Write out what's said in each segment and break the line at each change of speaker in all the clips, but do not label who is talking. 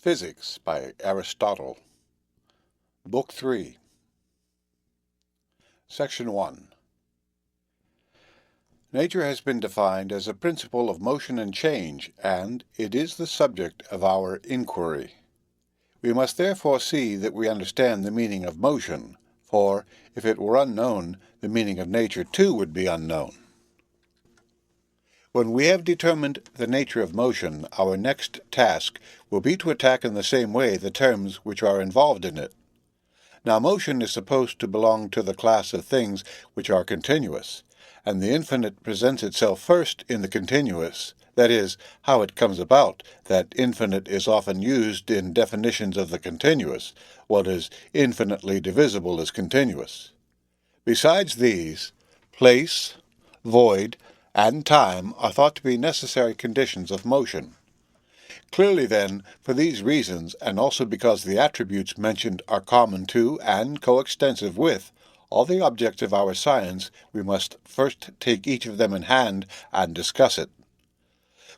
Physics by Aristotle. Book 3. Section 1. Nature has been defined as a principle of motion and change, and it is the subject of our inquiry. We must therefore see that we understand the meaning of motion, for if it were unknown, the meaning of nature too would be unknown. When we have determined the nature of motion, our next task will be to attack in the same way the terms which are involved in it. Now motion is supposed to belong to the class of things which are continuous, and the infinite presents itself first in the continuous, that is, how it comes about that infinite is often used in definitions of the continuous. What is infinitely divisible is continuous. Besides these, place, void, and time are thought to be necessary conditions of motion. Clearly, then, for these reasons, and also because the attributes mentioned are common to and coextensive with all the objects of our science, we must first take each of them in hand and discuss it.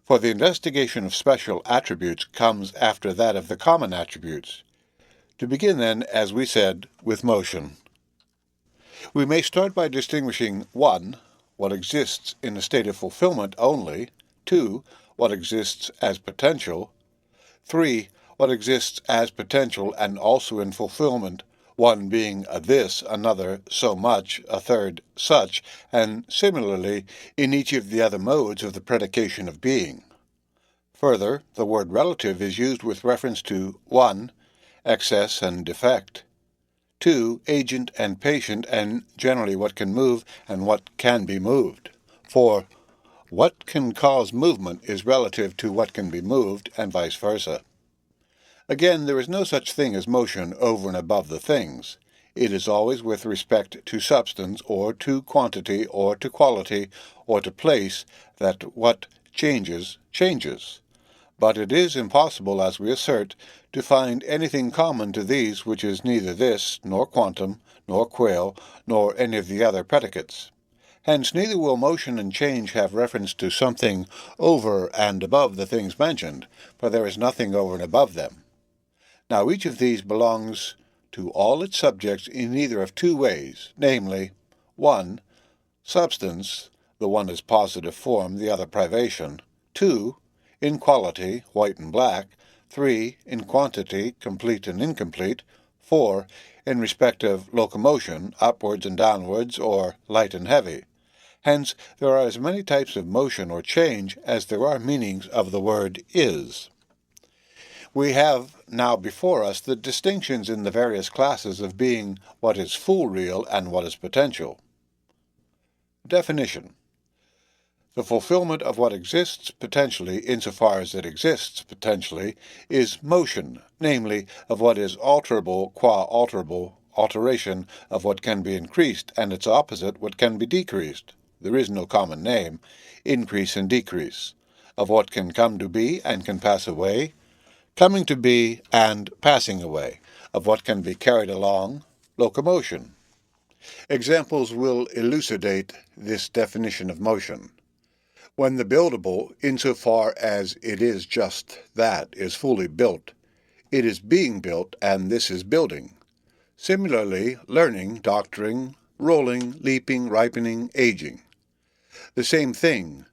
For the investigation of special attributes comes after that of the common attributes. To begin, then, as we said, with motion. We may start by distinguishing 1. What exists in a state of fulfillment only, 2. What exists as potential, 3. What exists as potential and also in fulfillment, one being a this, another so much, a third such, and similarly in each of the other modes of the predication of being. Further, the word relative is used with reference to 1. Excess and defect, 2. Agent and patient, and generally what can move and what can be moved. For what can cause movement is relative to what can be moved, and vice versa. Again, there is no such thing as motion over and above the things. It is always with respect to substance, or to quantity, or to quality, or to place, that what changes, changes. But it is impossible, as we assert, to find anything common to these which is neither this, nor quantum, nor quale, nor any of the other predicates. Hence neither will motion and change have reference to something over and above the things mentioned, for there is nothing over and above them. Now each of these belongs to all its subjects in either of two ways, namely, 1. Substance, the one is positive form, the other privation, 2. In quality, white and black, 3. In quantity, complete and incomplete, 4. In respect of locomotion, upwards and downwards, or light and heavy. Hence, there are as many types of motion or change as there are meanings of the word is. We have now before us the distinctions in the various classes of being what is full real and what is potential. Definition. The fulfillment of what exists potentially, insofar as it exists potentially, is motion, namely, of what is alterable qua alterable, alteration of what can be increased, and its opposite, what can be decreased. There is no common name, increase and decrease, of what can come to be and can pass away, coming to be and passing away, of what can be carried along, locomotion. Examples will elucidate this definition of motion. When the buildable, insofar as it is just that, is fully built, it is being built, and this is building. Similarly, learning, doctoring, rolling, leaping, ripening, aging. The same thing,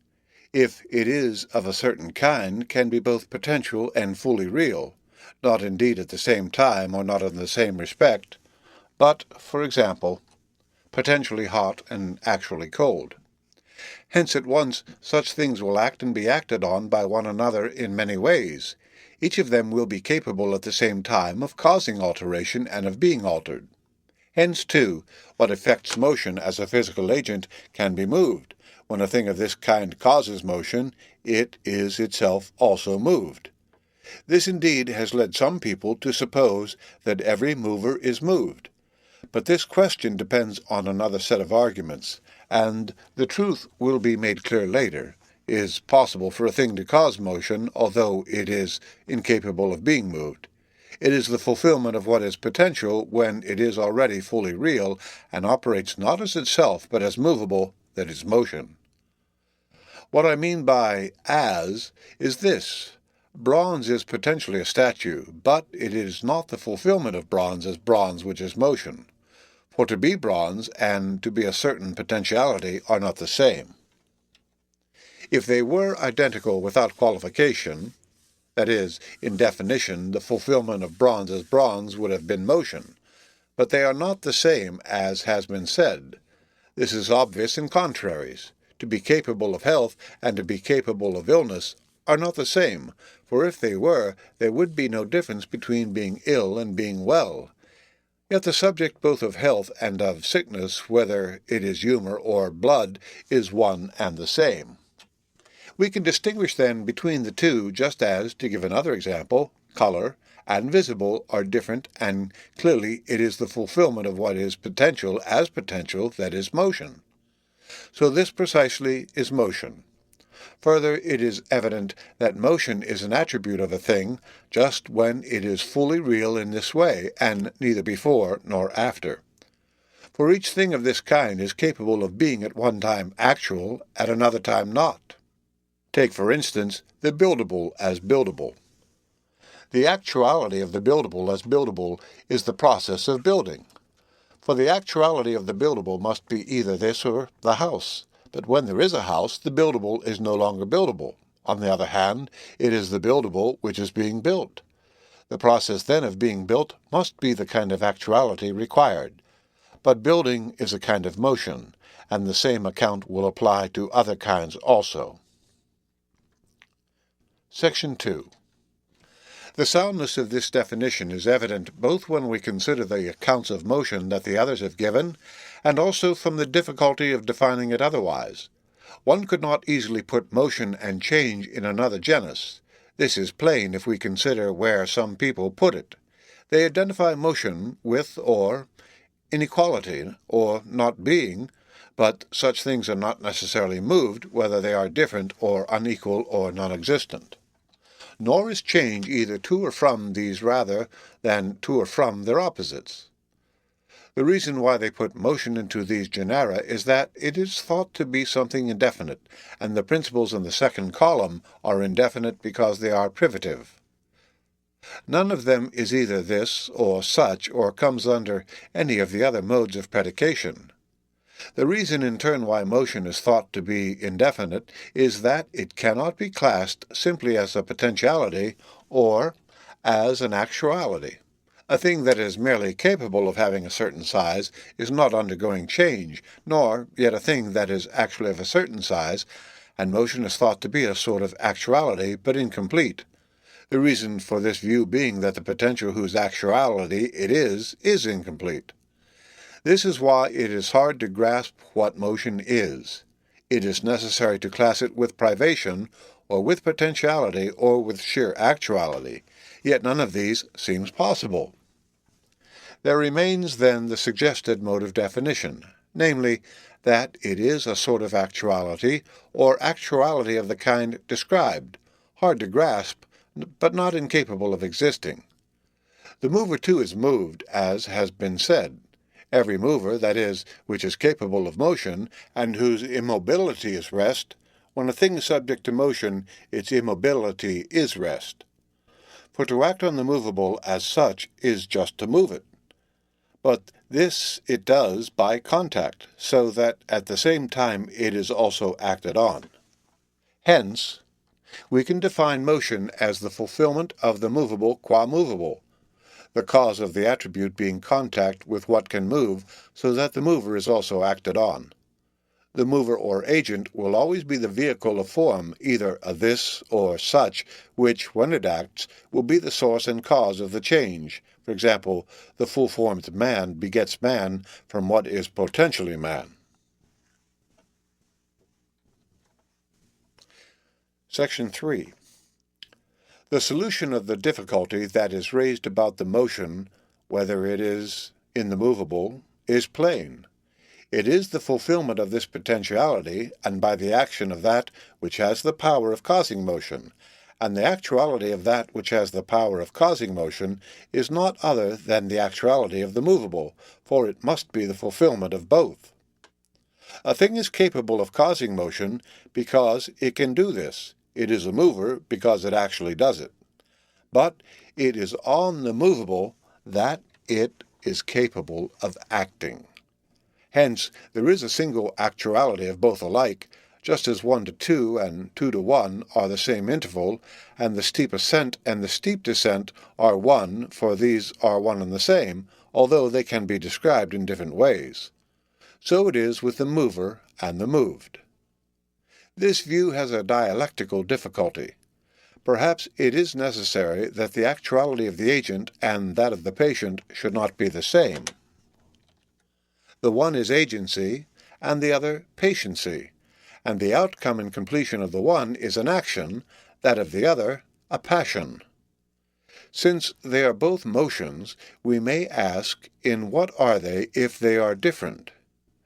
if it is of a certain kind, can be both potential and fully real, not indeed at the same time or not in the same respect, but, for example, potentially hot and actually cold. Hence at once such things will act and be acted on by one another in many ways. Each of them will be capable at the same time of causing alteration and of being altered. Hence, too, what affects motion as a physical agent can be moved. When a thing of this kind causes motion, it is itself also moved. This indeed has led some people to suppose that every mover is moved. But this question depends on another set of arguments, and the truth will be made clear later. It is possible for a thing to cause motion, although it is incapable of being moved. It is the fulfillment of what is potential when it is already fully real, and operates not as itself, but as movable, that is motion. What I mean by as is this. Bronze is potentially a statue, but it is not the fulfillment of bronze as bronze which is motion. For to be bronze and to be a certain potentiality are not the same. If they were identical without qualification, that is, in definition, the fulfillment of bronze as bronze would have been motion, but they are not the same, as has been said. This is obvious in contraries. To be capable of health and to be capable of illness are not the same, for if they were, there would be no difference between being ill and being well. Yet the subject both of health and of sickness, whether it is humour or blood, is one and the same. We can distinguish then between the two, just as, to give another example, colour and visible are different, and clearly it is the fulfillment of what is potential as potential that is motion. So this precisely is motion. Further, it is evident that motion is an attribute of a thing just when it is fully real in this way, and neither before nor after. For each thing of this kind is capable of being at one time actual, at another time not. Take, for instance, the buildable as buildable. The actuality of the buildable as buildable is the process of building. For the actuality of the buildable must be either this or the house. But when there is a house, the buildable is no longer buildable. On the other hand, it is the buildable which is being built. The process then of being built must be the kind of actuality required. But building is a kind of motion, and the same account will apply to other kinds also. Section 2. The soundness of this definition is evident both when we consider the accounts of motion that the others have given, and also from the difficulty of defining it otherwise. One could not easily put motion and change in another genus. This is plain if we consider where some people put it. They identify motion with or inequality, or not being, but such things are not necessarily moved, whether they are different or unequal or non-existent. Nor is change either to or from these rather than to or from their opposites. The reason why they put motion into these genera is that it is thought to be something indefinite, and the principles in the second column are indefinite because they are privative. None of them is either this or such, or comes under any of the other modes of predication. The reason in turn why motion is thought to be indefinite is that it cannot be classed simply as a potentiality or as an actuality. A thing that is merely capable of having a certain size is not undergoing change, nor yet a thing that is actually of a certain size, and motion is thought to be a sort of actuality, but incomplete. The reason for this view being that the potential whose actuality it is incomplete. This is why it is hard to grasp what motion is. It is necessary to class it with privation, or with potentiality, or with sheer actuality, yet none of these seems possible. There remains then the suggested mode of definition, namely, that it is a sort of actuality, or actuality of the kind described, hard to grasp, but not incapable of existing. The mover too is moved, as has been said. Every mover, that is, which is capable of motion, and whose immobility is rest, when a thing is subject to motion, its immobility is rest. For to act on the movable as such is just to move it. But this it does by contact, so that at the same time it is also acted on. Hence, we can define motion as the fulfillment of the movable qua movable, the cause of the attribute being contact with what can move, so that the mover is also acted on. The mover or agent will always be the vehicle of form, either a this or such, which, when it acts, will be the source and cause of the change. For example, the full-formed man begets man from what is potentially man. Section 3. The solution of the difficulty that is raised about the motion, whether it is in the movable, is plain. It is the fulfillment of this potentiality, and by the action of that which has the power of causing motion, and the actuality of that which has the power of causing motion is not other than the actuality of the movable, for it must be the fulfillment of both. A thing is capable of causing motion because it can do this. It is a mover because it actually does it. But it is on the movable that it is capable of acting. Hence, there is a single actuality of both alike, just as 1 to 2 and 2 to 1 are the same interval, and the steep ascent and the steep descent are one, for these are one and the same, although they can be described in different ways. So it is with the mover and the moved. This view has a dialectical difficulty. Perhaps it is necessary that the actuality of the agent and that of the patient should not be the same. The one is agency, and the other patiency, and the outcome and completion of the one is an action, that of the other a passion. Since they are both motions, we may ask, in what are they if they are different?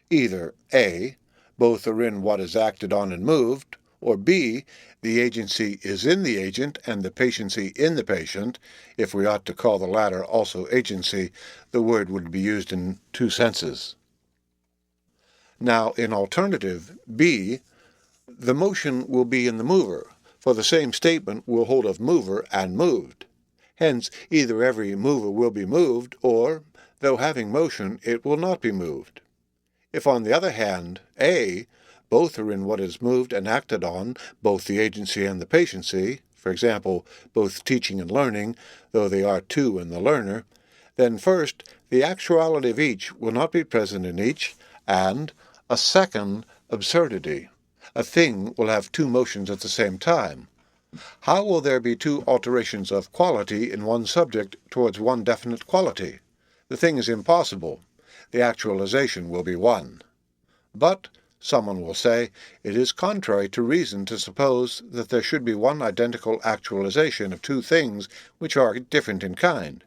Either A, both are in what is acted on and moved, or B, the agency is in the agent and the patiency in the patient. If we ought to call the latter also agency, the word would be used in two senses. Now, in alternative B, the motion will be in the mover, for the same statement will hold of mover and moved. Hence, either every mover will be moved, or, though having motion, it will not be moved. If, on the other hand, A, both are in what is moved and acted on, both the agency and the patiency, for example, both teaching and learning, though they are two in the learner, then first, the actuality of each will not be present in each, and a second absurdity. A thing will have two motions at the same time. How will there be two alterations of quality in one subject towards one definite quality? The thing is impossible. The actualization will be one. But, someone will say, it is contrary to reason to suppose that there should be one identical actualization of two things which are different in kind.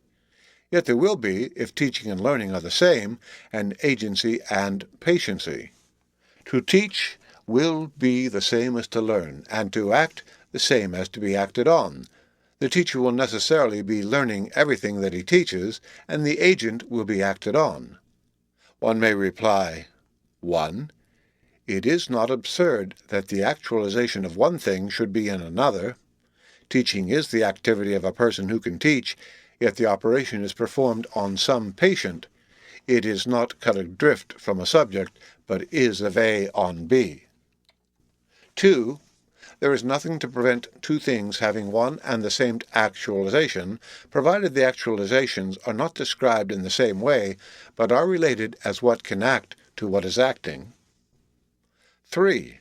Yet there will be, if teaching and learning are the same, and agency and patiency. To teach will be the same as to learn, and to act the same as to be acted on. The teacher will necessarily be learning everything that he teaches, and the agent will be acted on. One may reply, 1. It is not absurd that the actualization of one thing should be in another. Teaching is the activity of a person who can teach, yet the operation is performed on some patient. It is not cut adrift from a subject, but is of A on B. 2. There is nothing to prevent two things having one and the same actualization, provided the actualizations are not described in the same way, but are related as what can act to what is acting. 3.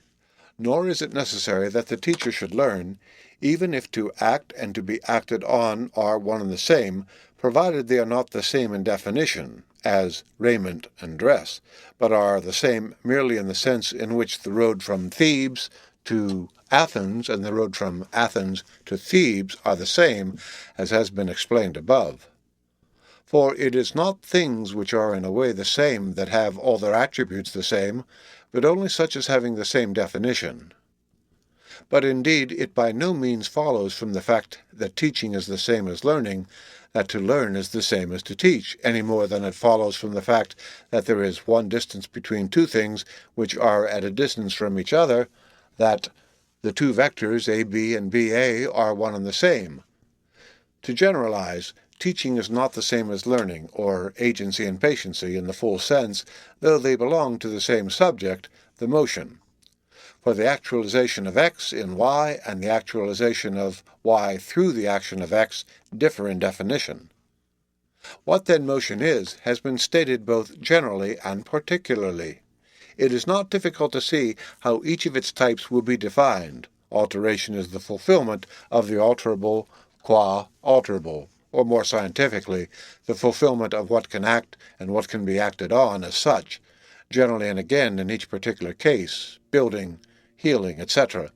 Nor is it necessary that the teacher should learn, even if to act and to be acted on are one and the same, provided they are not the same in definition, as raiment and dress, but are the same merely in the sense in which the road from Thebes to Athens and the road from Athens to Thebes are the same, as has been explained above. For it is not things which are in a way the same that have all their attributes the same, but only such as having the same definition. But indeed it by no means follows from the fact that teaching is the same as learning, that to learn is the same as to teach, any more than it follows from the fact that there is one distance between two things which are at a distance from each other, that the two vectors AB and BA are one and the same. To generalize, teaching is not the same as learning, or agency and patiency in the full sense, though they belong to the same subject, the motion. For the actualization of X in Y and the actualization of Y through the action of X differ in definition. What then motion is has been stated both generally and particularly. It is not difficult to see how each of its types will be defined. Alteration is the fulfillment of the alterable qua alterable, or more scientifically, the fulfillment of what can act and what can be acted on as such, generally and again in each particular case, building, healing, etc.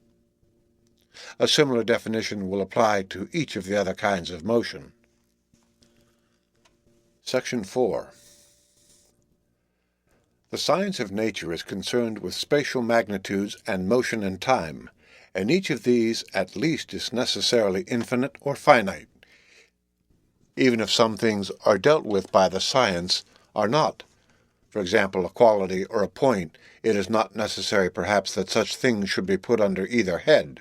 A similar definition will apply to each of the other kinds of motion. Section 4. The science of nature is concerned with spatial magnitudes and motion and time, and each of these at least is necessarily infinite or finite. Even if some things are dealt with by the science, are not. For example, a quality or a point, it is not necessary perhaps that such things should be put under either head.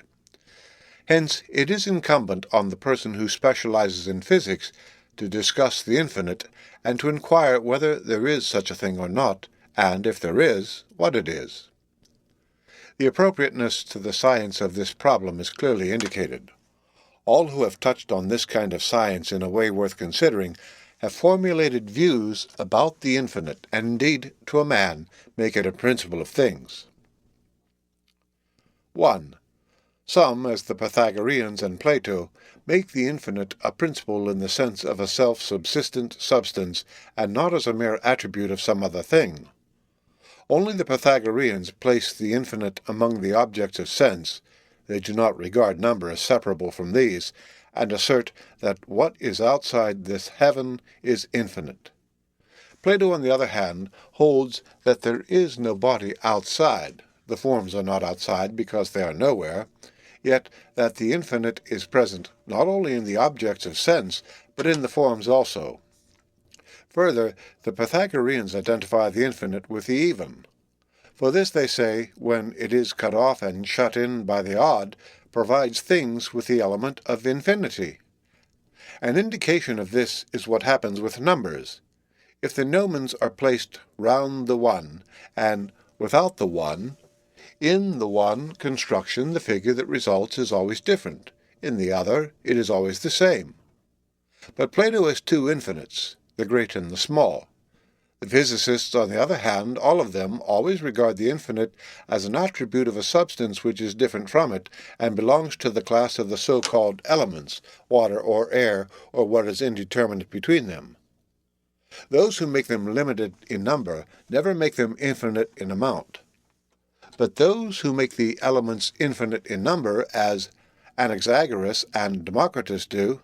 Hence, it is incumbent on the person who specializes in physics to discuss the infinite and to inquire whether there is such a thing or not, and if there is, what it is. The appropriateness to the science of this problem is clearly indicated. All who have touched on this kind of science in a way worth considering have formulated views about the infinite, and indeed, to a man, make it a principle of things. 1. Some, as the Pythagoreans and Plato, make the infinite a principle in the sense of a self-subsistent substance, and not as a mere attribute of some other thing. Only the Pythagoreans place the infinite among the objects of sense. They do not regard number as separable from these, and assert that what is outside this heaven is infinite. Plato, on the other hand, holds that there is no body outside. The forms are not outside because they are nowhere, yet that the infinite is present not only in the objects of sense, but in the forms also. Further, the Pythagoreans identify the infinite with the even. For this, they say, when it is cut off and shut in by the odd, provides things with the element of infinity. An indication of this is what happens with numbers. If the nomens are placed round the one, and without the one, in the one construction the figure that results is always different. In the other, it is always the same. But Plato has two infinites, the great and the small. The physicists, on the other hand, all of them, always regard the infinite as an attribute of a substance which is different from it, and belongs to the class of the so-called elements, water or air, or what is indeterminate between them. Those who make them limited in number never make them infinite in amount. But those who make the elements infinite in number, as Anaxagoras and Democritus do,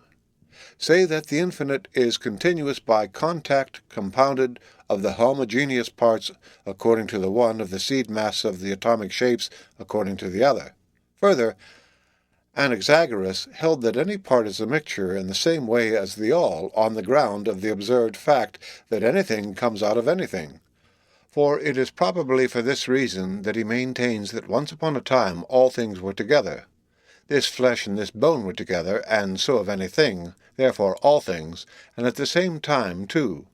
say that the infinite is continuous by contact compounded of the homogeneous parts according to the one of the seed mass of the atomic shapes according to the other. Further, Anaxagoras held that any part is a mixture in the same way as the all, on the ground of the observed fact that anything comes out of anything. For it is probably for this reason that he maintains that once upon a time all things were together. This flesh and this bone were together, and so of anything, therefore all things, and at the same time too.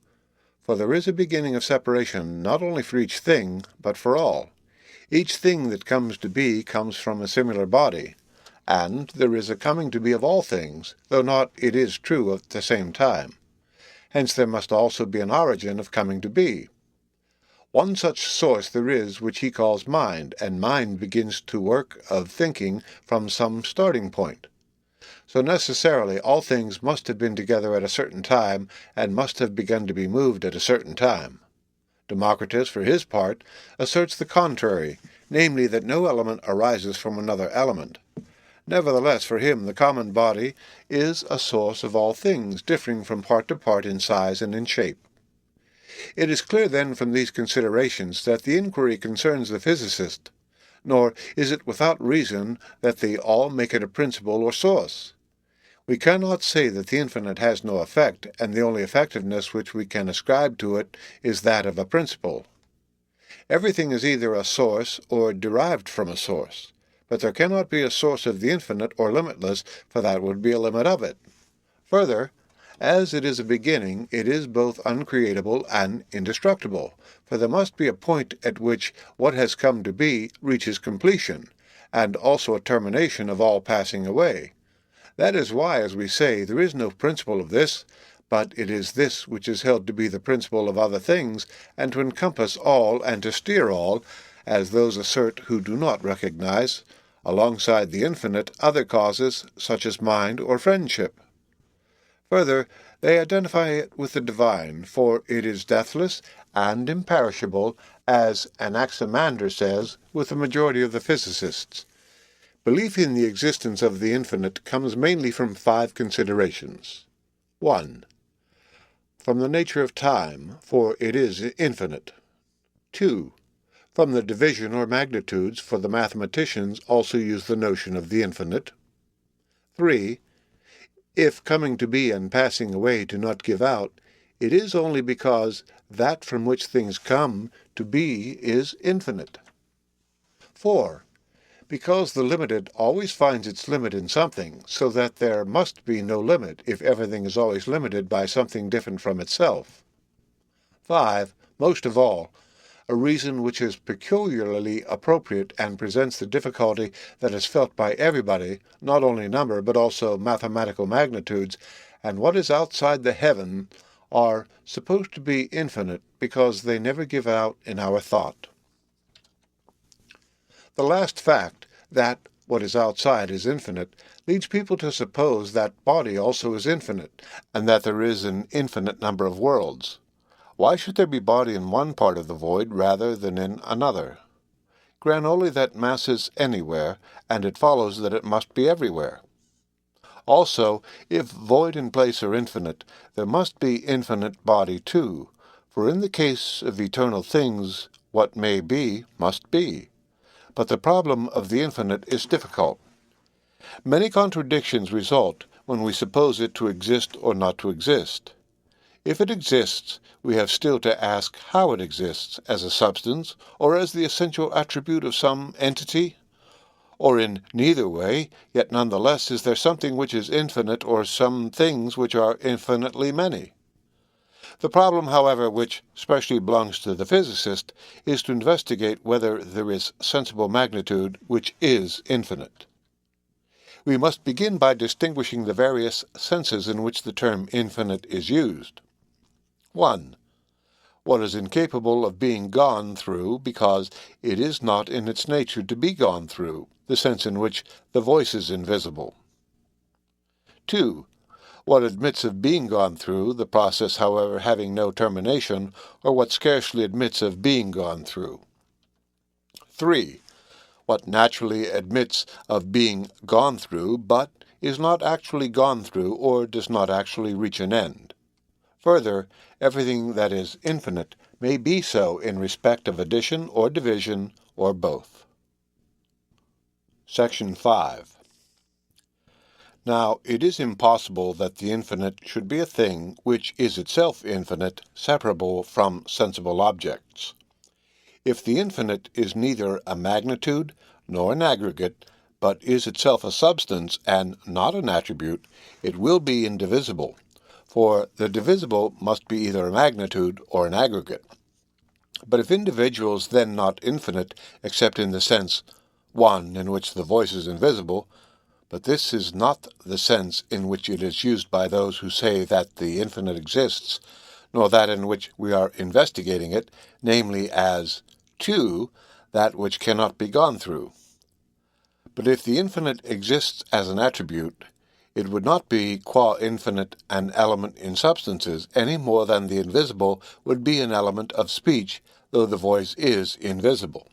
For there is a beginning of separation not only for each thing, but for all. Each thing that comes to be comes from a similar body, and there is a coming to be of all things, though not it is true at the same time. Hence there must also be an origin of coming to be. One such source there is which he calls mind, and mind begins to work of thinking from some starting point. So necessarily all things must have been together at a certain time, and must have begun to be moved at a certain time. Democritus, for his part, asserts the contrary, namely that no element arises from another element. Nevertheless, for him the common body is a source of all things, differing from part to part in size and in shape. It is clear then from these considerations that the inquiry concerns the physicist, nor is it without reason that they all make it a principle or source. We cannot say that the infinite has no effect, and the only effectiveness which we can ascribe to it is that of a principle. Everything is either a source or derived from a source, but there cannot be a source of the infinite or limitless, for that would be a limit of it. Further, as it is a beginning, it is both uncreatable and indestructible, for there must be a point at which what has come to be reaches completion, and also a termination of all passing away. That is why, as we say, there is no principle of this, but it is this which is held to be the principle of other things, and to encompass all and to steer all, as those assert who do not recognize, alongside the infinite, other causes, such as mind or friendship. Further, they identify it with the divine, for it is deathless and imperishable, as Anaximander says with the majority of the physicists. Belief in the existence of the infinite comes mainly from 5 considerations. 1. From the nature of time, for it is infinite. 2. From the division or magnitudes, for the mathematicians also use the notion of the infinite. 3. If coming to be and passing away do not give out, it is only because that from which things come to be is infinite. 4. Because the limited always finds its limit in something, so that there must be no limit if everything is always limited by something different from itself. 5. Most of all, a reason which is peculiarly appropriate and presents the difficulty that is felt by everybody, not only number but also mathematical magnitudes, and what is outside the heaven are supposed to be infinite because they never give out in our thought. The last fact, that what is outside is infinite, leads people to suppose that body also is infinite, and that there is an infinite number of worlds. Why should there be body in one part of the void rather than in another? Grant only that mass is anywhere, and it follows that it must be everywhere. Also, if void and place are infinite, there must be infinite body too, for in the case of eternal things, what may be must be. But the problem of the infinite is difficult. Many contradictions result when we suppose it to exist or not to exist. If it exists, we have still to ask how it exists, as a substance, or as the essential attribute of some entity? Or in neither way, yet nonetheless is there something which is infinite, or some things which are infinitely many? The problem, however, which specially belongs to the physicist, is to investigate whether there is sensible magnitude which is infinite. We must begin by distinguishing the various senses in which the term infinite is used. 1. What is incapable of being gone through because it is not in its nature to be gone through, the sense in which the voice is invisible. 2. What admits of being gone through, the process, however, having no termination, or what scarcely admits of being gone through. 3. What naturally admits of being gone through, but is not actually gone through, or does not actually reach an end. Further, everything that is infinite may be so in respect of addition or division, or both. Section 5. Now, it is impossible that the infinite should be a thing which is itself infinite, separable from sensible objects. If the infinite is neither a magnitude nor an aggregate, but is itself a substance and not an attribute, it will be indivisible, for the divisible must be either a magnitude or an aggregate. But if individuals then not infinite, except in the sense, one, in which the voice is invisible, but this is not the sense in which it is used by those who say that the infinite exists, nor that in which we are investigating it, namely as 2, that which cannot be gone through. But if the infinite exists as an attribute, it would not be qua infinite an element in substances, any more than the invisible would be an element of speech, though the voice is invisible.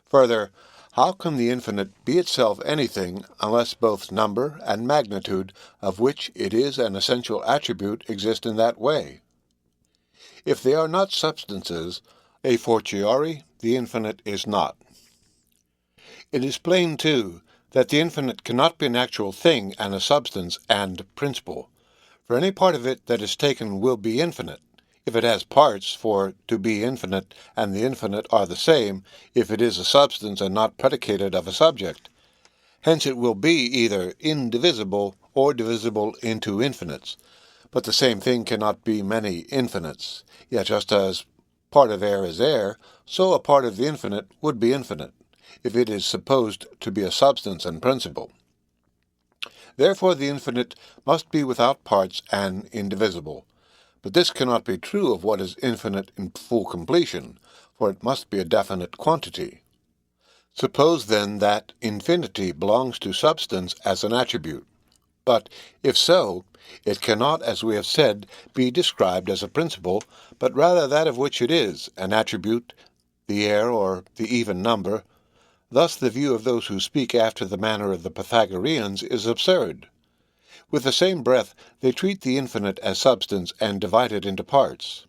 Further, how can the infinite be itself anything unless both number and magnitude, of which it is an essential attribute, exist in that way? If they are not substances, a fortiori, the infinite is not. It is plain, too, that the infinite cannot be an actual thing and a substance and principle, for any part of it that is taken will be infinite, if it has parts, for to be infinite and the infinite are the same, if it is a substance and not predicated of a subject. Hence it will be either indivisible or divisible into infinites. But the same thing cannot be many infinites. Yet just as part of air is air, so a part of the infinite would be infinite, if it is supposed to be a substance and principle. Therefore the infinite must be without parts and indivisible. But this cannot be true of what is infinite in full completion, for it must be a definite quantity. Suppose then that infinity belongs to substance as an attribute. But, if so, it cannot, as we have said, be described as a principle, but rather that of which it is, an attribute, the air or the even number. Thus the view of those who speak after the manner of the Pythagoreans is absurd. With the same breath, they treat the infinite as substance and divide it into parts.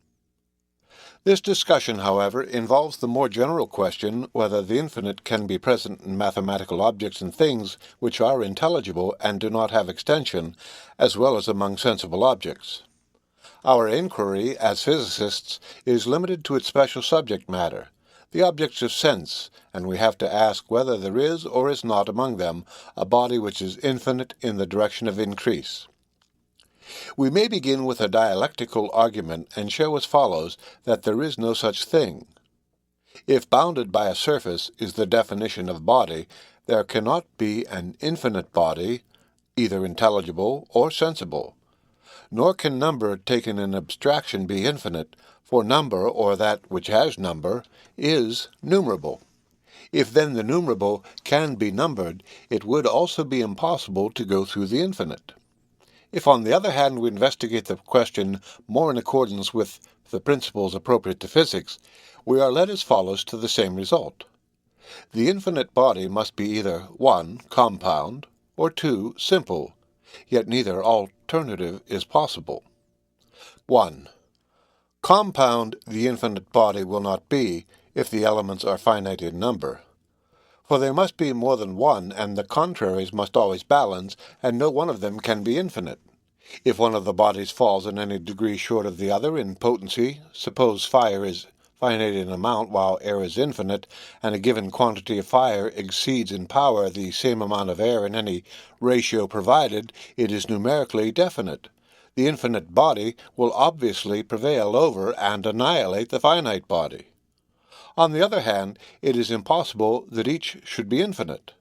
This discussion, however, involves the more general question whether the infinite can be present in mathematical objects and things which are intelligible and do not have extension, as well as among sensible objects. Our inquiry, as physicists, is limited to its special subject matter, the objects of sense, and we have to ask whether there is or is not among them a body which is infinite in the direction of increase. We may begin with a dialectical argument and show as follows that there is no such thing. If bounded by a surface is the definition of body, there cannot be an infinite body, either intelligible or sensible. Nor can number taken in abstraction be infinite, for number, or that which has number, is numerable. If then the numerable can be numbered, it would also be impossible to go through the infinite. If, on the other hand, we investigate the question more in accordance with the principles appropriate to physics, we are led as follows to the same result. The infinite body must be either 1. Compound, or 2. Simple, yet neither alternative is possible. 1. Compound the infinite body will not be if the elements are finite in number. For there must be more than one, and the contraries must always balance, and no one of them can be infinite. If one of the bodies falls in any degree short of the other in potency, suppose fire is finite in amount while air is infinite, and a given quantity of fire exceeds in power the same amount of air in any ratio provided, it is numerically definite. The infinite body will obviously prevail over and annihilate the finite body. On the other hand, it is impossible that each should be infinite.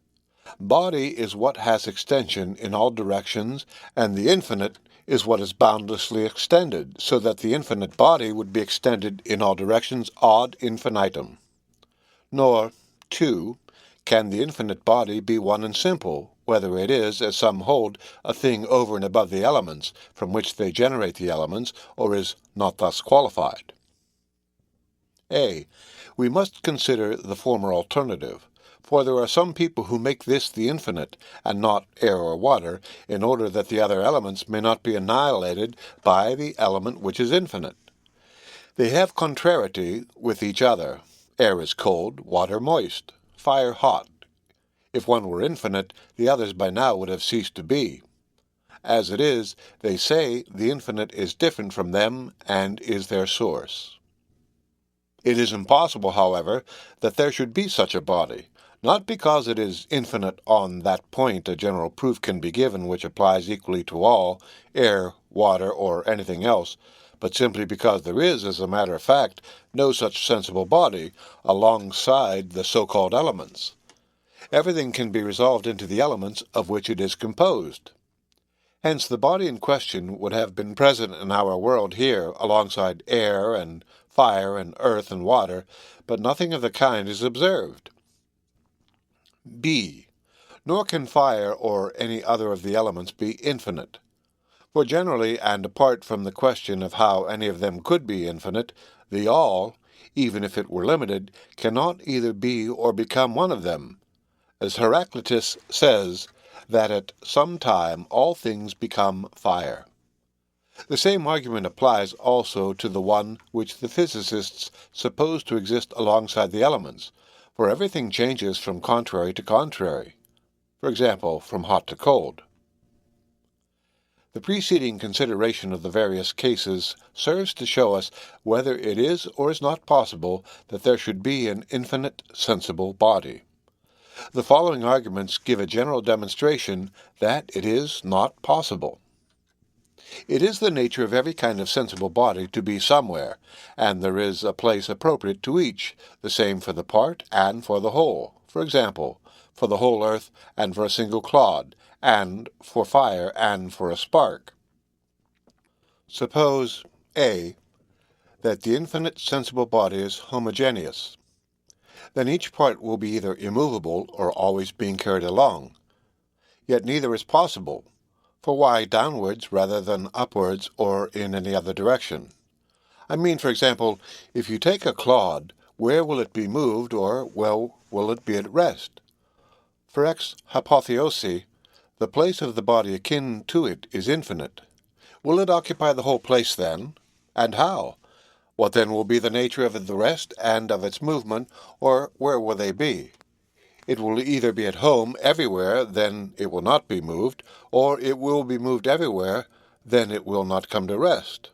Body is what has extension in all directions, and the infinite is what is boundlessly extended, so that the infinite body would be extended in all directions ad infinitum. Nor, 2, can the infinite body be one and simple, whether it is, as some hold, a thing over and above the elements, from which they generate the elements, or is not thus qualified. A. We must consider the former alternative, for there are some people who make this the infinite, and not air or water, in order that the other elements may not be annihilated by the element which is infinite. They have contrariety with each other. Air is cold, water moist, fire hot. If one were infinite, the others by now would have ceased to be. As it is, they say the infinite is different from them and is their source. It is impossible, however, that there should be such a body, not because it is infinite on that point a general proof can be given which applies equally to all, air, water, or anything else, but simply because there is, as a matter of fact, no such sensible body alongside the so-called elements. Everything can be resolved into the elements of which it is composed. Hence the body in question would have been present in our world here alongside air and fire and earth and water, but nothing of the kind is observed. B. Nor can fire or any other of the elements be infinite. For generally, and apart from the question of how any of them could be infinite, the all, even if it were limited, cannot either be or become one of them. As Heraclitus says, that at some time all things become fire. The same argument applies also to the one which the physicists suppose to exist alongside the elements, for everything changes from contrary to contrary, for example, from hot to cold. The preceding consideration of the various cases serves to show us whether it is or is not possible that there should be an infinite sensible body. The following arguments give a general demonstration that it is not possible. It is the nature of every kind of sensible body to be somewhere, and there is a place appropriate to each, the same for the part and for the whole. For example, for the whole earth and for a single clod, and for fire and for a spark. Suppose, A, that the infinite sensible body is homogeneous. Then each part will be either immovable or always being carried along. Yet neither is possible, for why downwards rather than upwards or in any other direction? I mean, for example, if you take a clod, where will it be moved, or where will it be at rest? For ex hypotheosi, the place of the body akin to it is infinite. Will it occupy the whole place then? And how? What then will be the nature of the rest and of its movement, or where will they be? It will either be at home everywhere, then it will not be moved, or it will be moved everywhere, then it will not come to rest.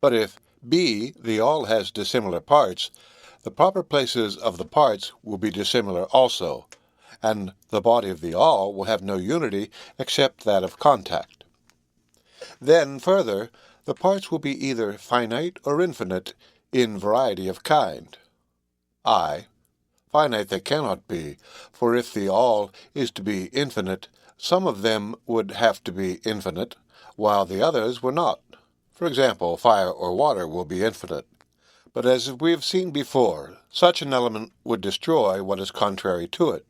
But if B, the all has dissimilar parts, the proper places of the parts will be dissimilar also, and the body of the all will have no unity except that of contact. Then, further, the parts will be either finite or infinite in variety of kind. Finite they cannot be, for if the all is to be infinite, some of them would have to be infinite, while the others were not. For example, fire or water will be infinite. But as we have seen before, such an element would destroy what is contrary to it.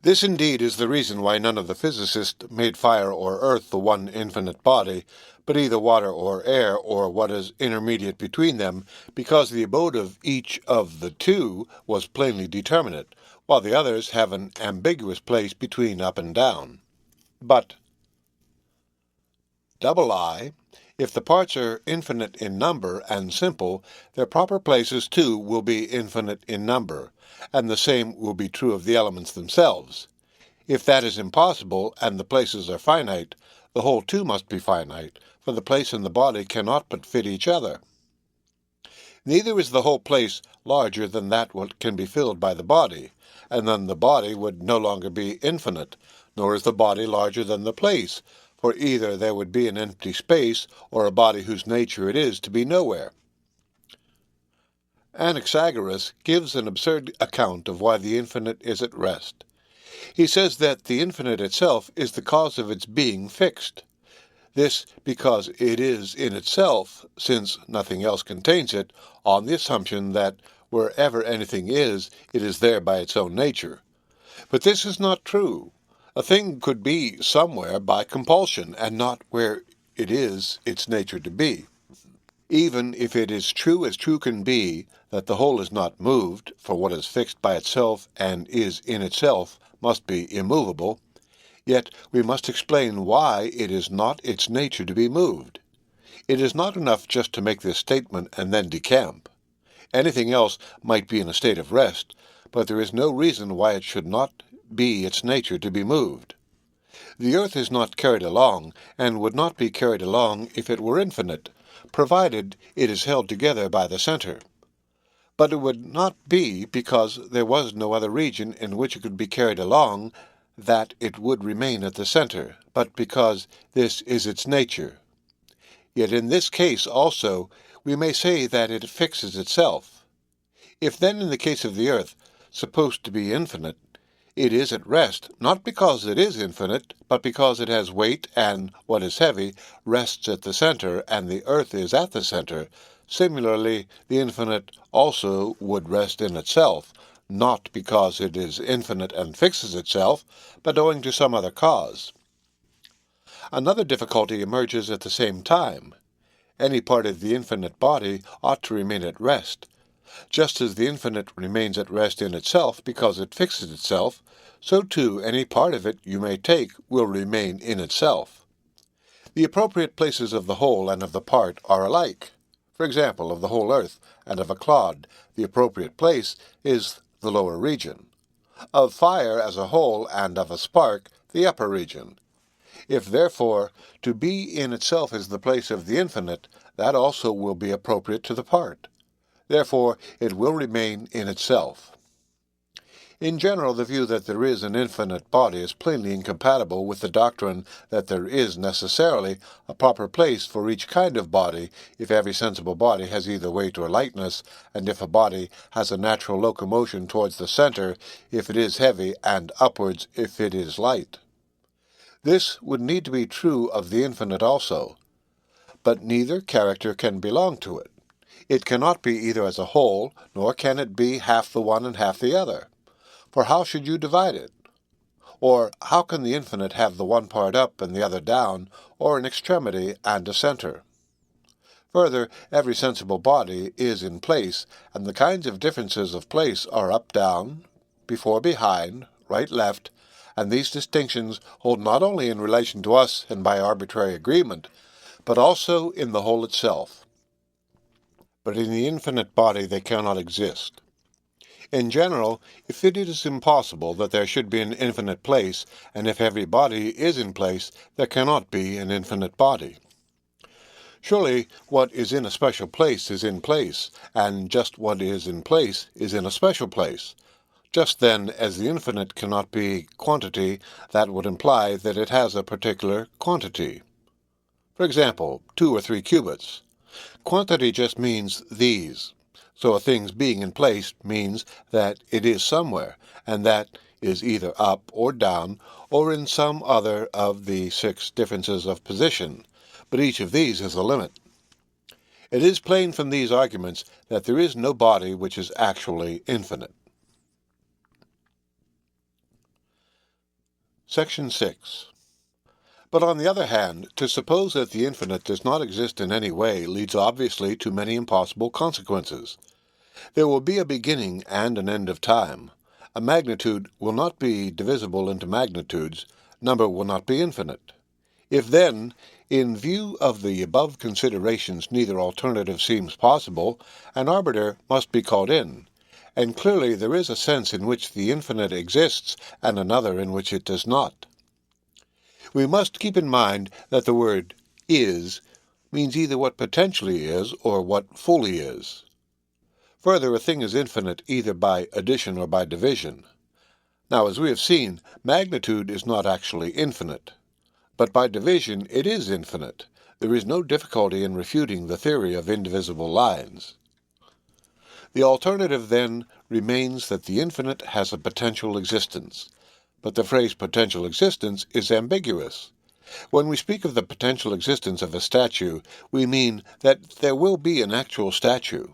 This indeed is the reason why none of the physicists made fire or earth the one infinite body, but either water or air, or what is intermediate between them, because the abode of each of the two was plainly determinate, while the others have an ambiguous place between up and down. But if the parts are infinite in number and simple, their proper places too will be infinite in number, and the same will be true of the elements themselves. If that is impossible, and the places are finite, the whole too must be finite, for the place and the body cannot but fit each other. Neither is the whole place larger than that what can be filled by the body, and then the body would no longer be infinite, nor is the body larger than the place, for either there would be an empty space, or a body whose nature it is to be nowhere. Anaxagoras gives an absurd account of why the infinite is at rest. He says that the infinite itself is the cause of its being fixed. This because it is in itself, since nothing else contains it, on the assumption that wherever anything is, it is there by its own nature. But this is not true. A thing could be somewhere by compulsion, and not where it is its nature to be. Even if it is true as true can be that the whole is not moved, for what is fixed by itself and is in itself must be immovable, yet we must explain why it is not its nature to be moved. It is not enough just to make this statement and then decamp. Anything else might be in a state of rest, but there is no reason why it should not be its nature to be moved. The earth is not carried along, and would not be carried along if it were infinite, provided it is held together by the center. But it would not be because there was no other region in which it could be carried along that it would remain at the center, but because this is its nature. Yet in this case also we may say that it fixes itself. If then in the case of the earth, supposed to be infinite, it is at rest, not because it is infinite, but because it has weight, and what is heavy rests at the center, and the earth is at the center, similarly the infinite also would rest in itself, not because it is infinite and fixes itself, but owing to some other cause. Another difficulty emerges at the same time. Any part of the infinite body ought to remain at rest. Just as the infinite remains at rest in itself because it fixes itself, so too any part of it you may take will remain in itself. The appropriate places of the whole and of the part are alike. For example, of the whole earth and of a clod, the appropriate place is the lower region. Of fire as a whole and of a spark, the upper region. If, therefore, to be in itself is the place of the infinite, that also will be appropriate to the part. Therefore, it will remain in itself. In general, the view that there is an infinite body is plainly incompatible with the doctrine that there is necessarily a proper place for each kind of body if every sensible body has either weight or lightness, and if a body has a natural locomotion towards the center if it is heavy, and upwards if it is light. This would need to be true of the infinite also, but neither character can belong to it. It cannot be either as a whole, nor can it be half the one and half the other. For how should you divide it? Or how can the infinite have the one part up and the other down, or an extremity and a center? Further, every sensible body is in place, and the kinds of differences of place are up down, before behind, right left, and these distinctions hold not only in relation to us and by arbitrary agreement, but also in the whole itself. But in the infinite body they cannot exist. In general, if it is impossible that there should be an infinite place, and if every body is in place, there cannot be an infinite body. Surely what is in a special place is in place, and just what is in place is in a special place. Just then, as the infinite cannot be quantity, that would imply that it has a particular quantity. For example, 2 or 3 cubits. Quantity just means these. So a thing's being in place means that it is somewhere, and that is either up or down, or in some other of the 6 differences of position. But each of these is a limit. It is plain from these arguments that there is no body which is actually infinite. Section 6. But on the other hand, to suppose that the infinite does not exist in any way leads obviously to many impossible consequences. There will be a beginning and an end of time. A magnitude will not be divisible into magnitudes. Number will not be infinite. If then, in view of the above considerations, neither alternative seems possible, an arbiter must be called in. And clearly there is a sense in which the infinite exists and another in which it does not. We must keep in mind that the word is means either what potentially is or what fully is. Further, a thing is infinite either by addition or by division. Now, as we have seen, magnitude is not actually infinite, but by division it is infinite. There is no difficulty in refuting the theory of indivisible lines. The alternative, then, remains that the infinite has a potential existence. But the phrase potential existence is ambiguous. When we speak of the potential existence of a statue, we mean that there will be an actual statue.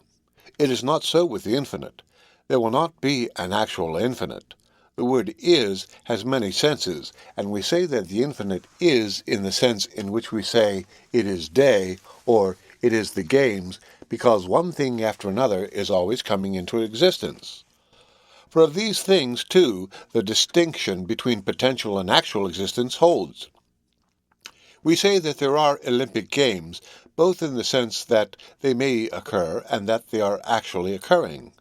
It is not so with the infinite. There will not be an actual infinite. The word is has many senses, and we say that the infinite is in the sense in which we say it is day or it is the games, because one thing after another is always coming into existence. For of these things, too, the distinction between potential and actual existence holds. We say that there are Olympic Games, both in the sense that they may occur and that they are actually occurring.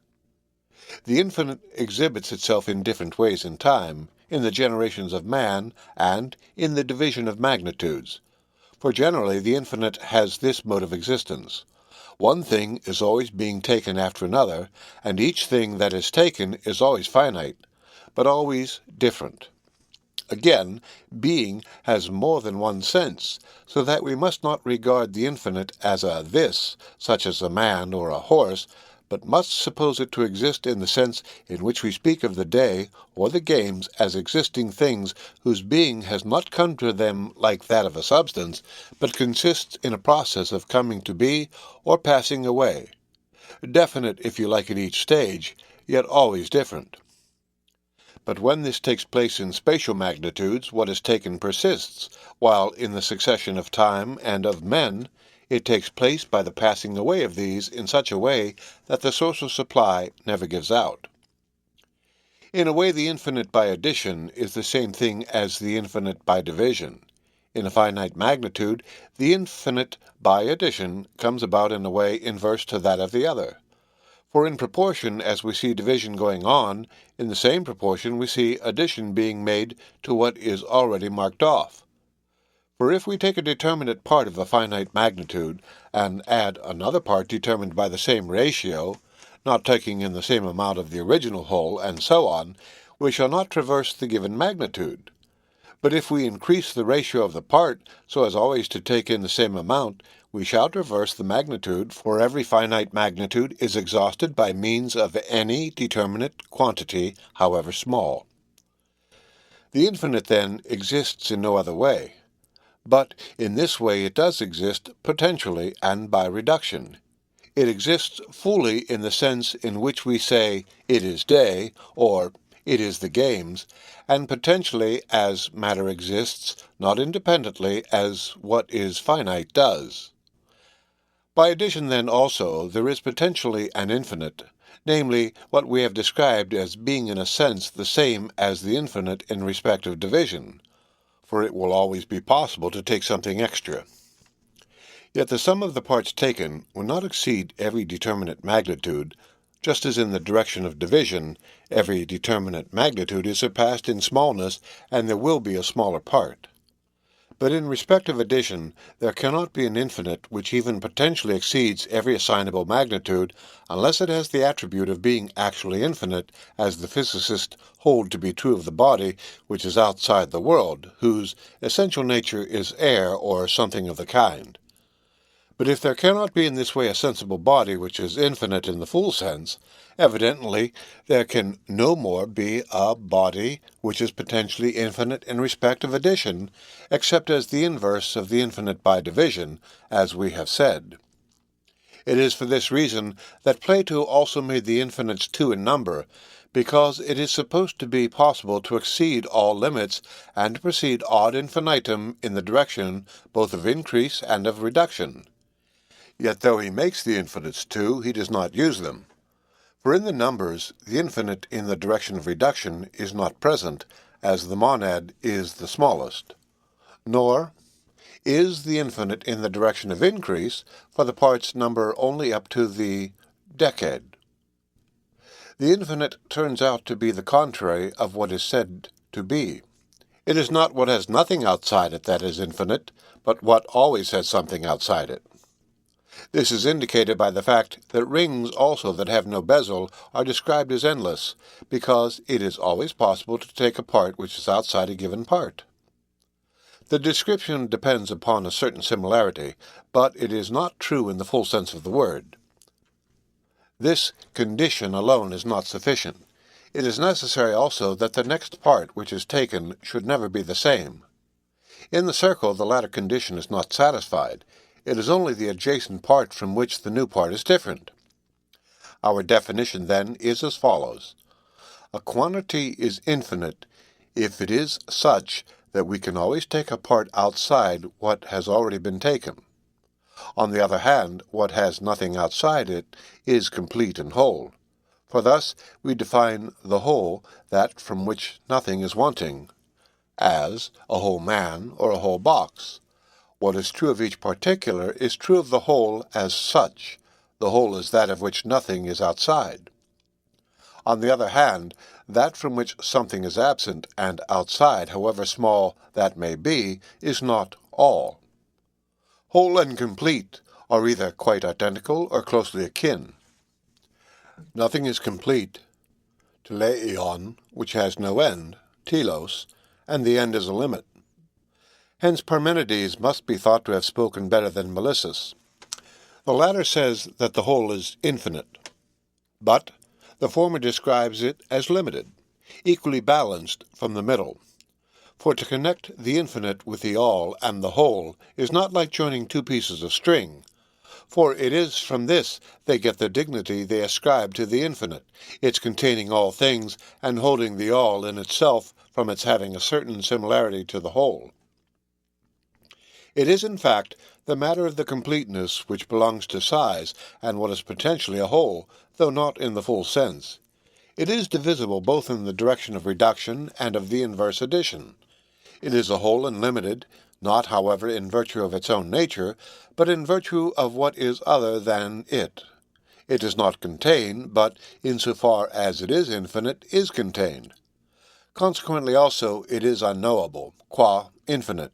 The infinite exhibits itself in different ways in time, in the generations of man, and in the division of magnitudes. For generally the infinite has this mode of existence. One thing is always being taken after another, and each thing that is taken is always finite, but always different. Again, being has more than one sense, so that we must not regard the infinite as a this, such as a man or a horse, but must suppose it to exist in the sense in which we speak of the day or the games as existing things whose being has not come to them like that of a substance, but consists in a process of coming to be or passing away. Definite, if you like, at each stage, yet always different. But when this takes place in spatial magnitudes, what is taken persists, while in the succession of time and of men, it takes place by the passing away of these in such a way that the source of supply never gives out. In a way, the infinite by addition is the same thing as the infinite by division. In a finite magnitude, the infinite by addition comes about in a way inverse to that of the other. For in proportion as we see division going on, in the same proportion we see addition being made to what is already marked off. For if we take a determinate part of a finite magnitude, and add another part determined by the same ratio, not taking in the same amount of the original whole, and so on, we shall not traverse the given magnitude. But if we increase the ratio of the part, so as always to take in the same amount, we shall traverse the magnitude, for every finite magnitude is exhausted by means of any determinate quantity, however small. The infinite, then, exists in no other way. But in this way it does exist potentially and by reduction. It exists fully in the sense in which we say it is day, or it is the games, and potentially as matter exists, not independently as what is finite does. By addition, then, also, there is potentially an infinite, namely, what we have described as being in a sense the same as the infinite in respect of division, for it will always be possible to take something extra. Yet the sum of the parts taken will not exceed every determinate magnitude, just as in the direction of division, every determinate magnitude is surpassed in smallness, and there will be a smaller part. But in respect of addition, there cannot be an infinite which even potentially exceeds every assignable magnitude unless it has the attribute of being actually infinite, as the physicists hold to be true of the body which is outside the world, whose essential nature is air or something of the kind. But if there cannot be in this way a sensible body which is infinite in the full sense, evidently there can no more be a body which is potentially infinite in respect of addition, except as the inverse of the infinite by division, as we have said. It is for this reason that Plato also made the infinites 2 in number, because it is supposed to be possible to exceed all limits and to proceed ad infinitum in the direction both of increase and of reduction. Yet though he makes the infinites 2, he does not use them. For in the numbers, the infinite in the direction of reduction is not present, as the monad is the smallest. Nor is the infinite in the direction of increase, for the parts number only up to the decade. The infinite turns out to be the contrary of what is said to be. It is not what has nothing outside it that is infinite, but what always has something outside it. This is indicated by the fact that rings also that have no bezel are described as endless, because it is always possible to take a part which is outside a given part. The description depends upon a certain similarity, but it is not true in the full sense of the word. This condition alone is not sufficient. It is necessary also that the next part which is taken should never be the same. In the circle the latter condition is not satisfied. It is only the adjacent part from which the new part is different. Our definition, then, is as follows. A quantity is infinite if it is such that we can always take a part outside what has already been taken. On the other hand, what has nothing outside it is complete and whole. For thus we define the whole, that from which nothing is wanting, as a whole man or a whole box. What is true of each particular is true of the whole as such. The whole is that of which nothing is outside. On the other hand, that from which something is absent and outside, however small that may be, is not all. Whole and complete are either quite identical or closely akin. Nothing is complete, teleion, which has no end, telos, and the end is a limit. Hence Parmenides must be thought to have spoken better than Melissus. The latter says that the whole is infinite, but the former describes it as limited, equally balanced from the middle. For to connect the infinite with the all and the whole is not like joining two pieces of string, for it is from this they get the dignity they ascribe to the infinite, its containing all things and holding the all in itself from its having a certain similarity to the whole. It is, in fact, the matter of the completeness which belongs to size and what is potentially a whole, though not in the full sense. It is divisible both in the direction of reduction and of the inverse addition. It is a whole and limited, not, however, in virtue of its own nature, but in virtue of what is other than it. It does not contain, but, insofar as it is infinite, is contained. Consequently also it is unknowable, qua infinite,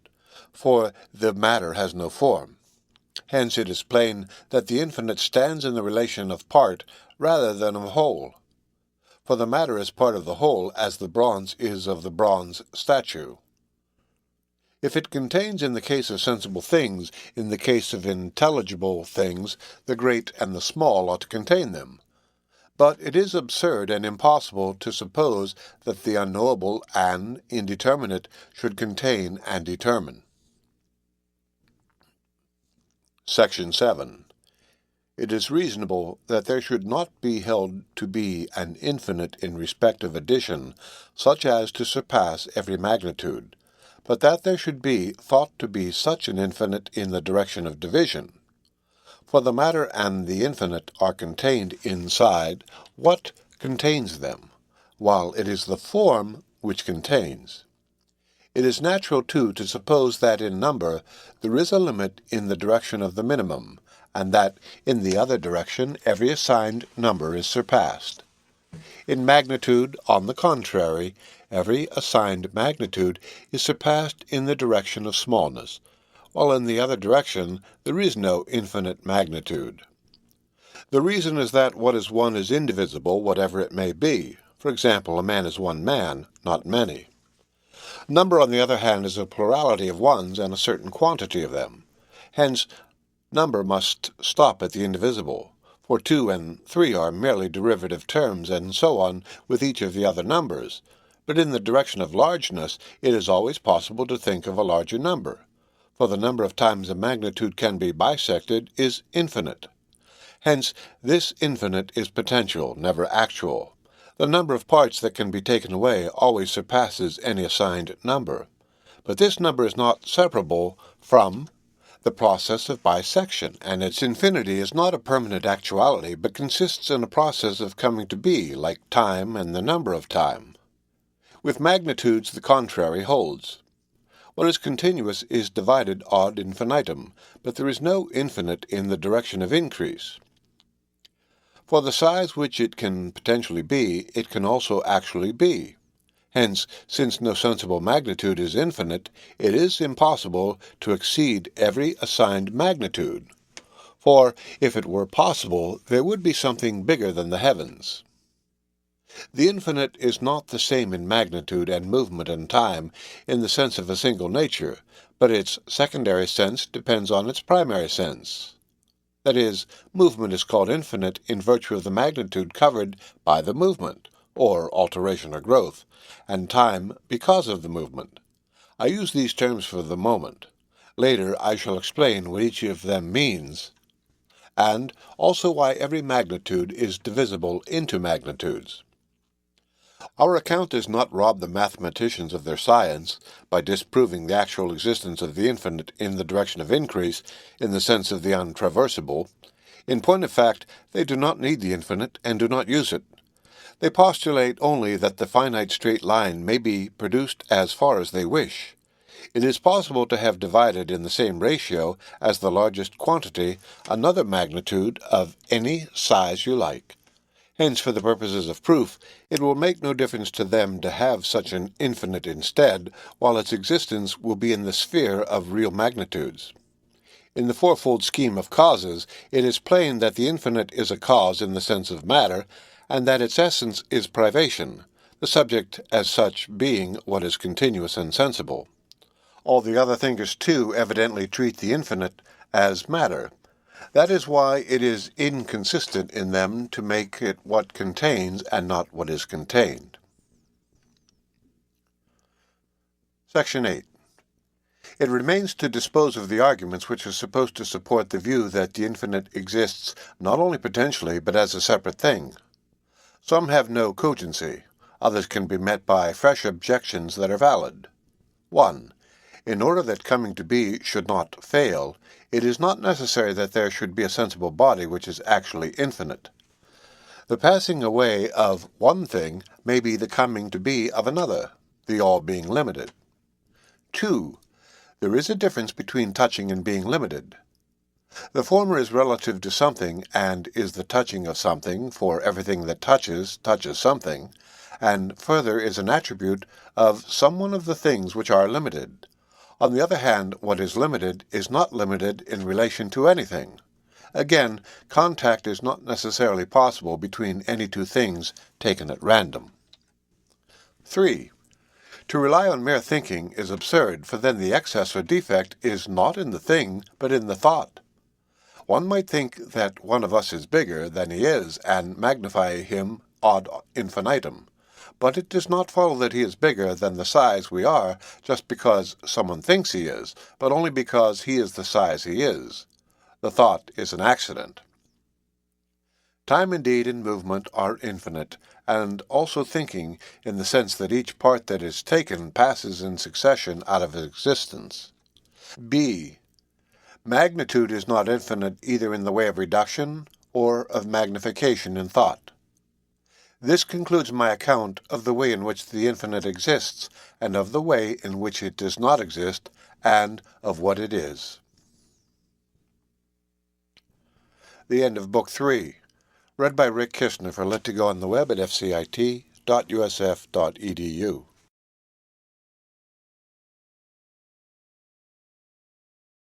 for the matter has no form. Hence it is plain that the infinite stands in the relation of part rather than of whole. For the matter is part of the whole, as the bronze is of the bronze statue. If it contains in the case of sensible things, in the case of intelligible things, the great and the small ought to contain them. But it is absurd and impossible to suppose that the unknowable and indeterminate should contain and determine. Section 7. It is reasonable that there should not be held to be an infinite in respect of addition, such as to surpass every magnitude, but that there should be thought to be such an infinite in the direction of division. For the matter and the infinite are contained inside what contains them, while it is the form which contains. It is natural, too, to suppose that in number there is a limit in the direction of the minimum, and that in the other direction every assigned number is surpassed. In magnitude, on the contrary, every assigned magnitude is surpassed in the direction of smallness, while in the other direction there is no infinite magnitude. The reason is that what is one is indivisible, whatever it may be. For example, a man is one man, not many. Number, on the other hand, is a plurality of ones and a certain quantity of them. Hence, number must stop at the indivisible, for 2 and 3 are merely derivative terms, and so on with each of the other numbers. But in the direction of largeness, it is always possible to think of a larger number, for the number of times a magnitude can be bisected is infinite. Hence, this infinite is potential, never actual. The number of parts that can be taken away always surpasses any assigned number. But this number is not separable from the process of bisection, and its infinity is not a permanent actuality, but consists in a process of coming to be, like time and the number of time. With magnitudes, the contrary holds. What is continuous is divided ad infinitum, but there is no infinite in the direction of increase. For the size which it can potentially be, it can also actually be. Hence, since no sensible magnitude is infinite, it is impossible to exceed every assigned magnitude. For, if it were possible, there would be something bigger than the heavens. The infinite is not the same in magnitude and movement and time in the sense of a single nature, but its secondary sense depends on its primary sense. That is, movement is called infinite in virtue of the magnitude covered by the movement, or alteration or growth, and time because of the movement. I use these terms for the moment. Later I shall explain what each of them means, and also why every magnitude is divisible into magnitudes. Our account does not rob the mathematicians of their science by disproving the actual existence of the infinite in the direction of increase, in the sense of the untraversable. In point of fact, they do not need the infinite and do not use it. They postulate only that the finite straight line may be produced as far as they wish. It is possible to have divided in the same ratio as the largest quantity another magnitude of any size you like. Hence, for the purposes of proof, it will make no difference to them to have such an infinite instead, while its existence will be in the sphere of real magnitudes. In the fourfold scheme of causes, it is plain that the infinite is a cause in the sense of matter, and that its essence is privation, the subject as such being what is continuous and sensible. All the other thinkers, too, evidently treat the infinite as matter. That is why it is inconsistent in them to make it what contains and not what is contained. Section 8. It remains to dispose of the arguments which are supposed to support the view that the infinite exists not only potentially but as a separate thing. Some have no cogency. Others can be met by fresh objections that are valid. 1. In order that coming to be should not fail, it is not necessary that there should be a sensible body which is actually infinite. The passing away of one thing may be the coming to be of another, the all being limited. 2. There is a difference between touching and being limited. The former is relative to something and is the touching of something, for everything that touches something, and further is an attribute of some one of the things which are limited. On the other hand, what is limited is not limited in relation to anything. Again, contact is not necessarily possible between any two things taken at random. 3. To rely on mere thinking is absurd, for then the excess or defect is not in the thing, but in the thought. One might think that one of us is bigger than he is, and magnify him ad infinitum. But it does not follow that he is bigger than the size we are just because someone thinks he is, but only because he is the size he is. The thought is an accident. Time indeed and movement are infinite, and also thinking, in the sense that each part that is taken passes in succession out of existence. B. Magnitude is not infinite either in the way of reduction or of magnification in thought. This concludes my account of the way in which the infinite exists, and of the way in which it does not exist, and of what it is. The end of Book 3. Read by Rick Kistner for Let to Go on the web at fcit.usf.edu.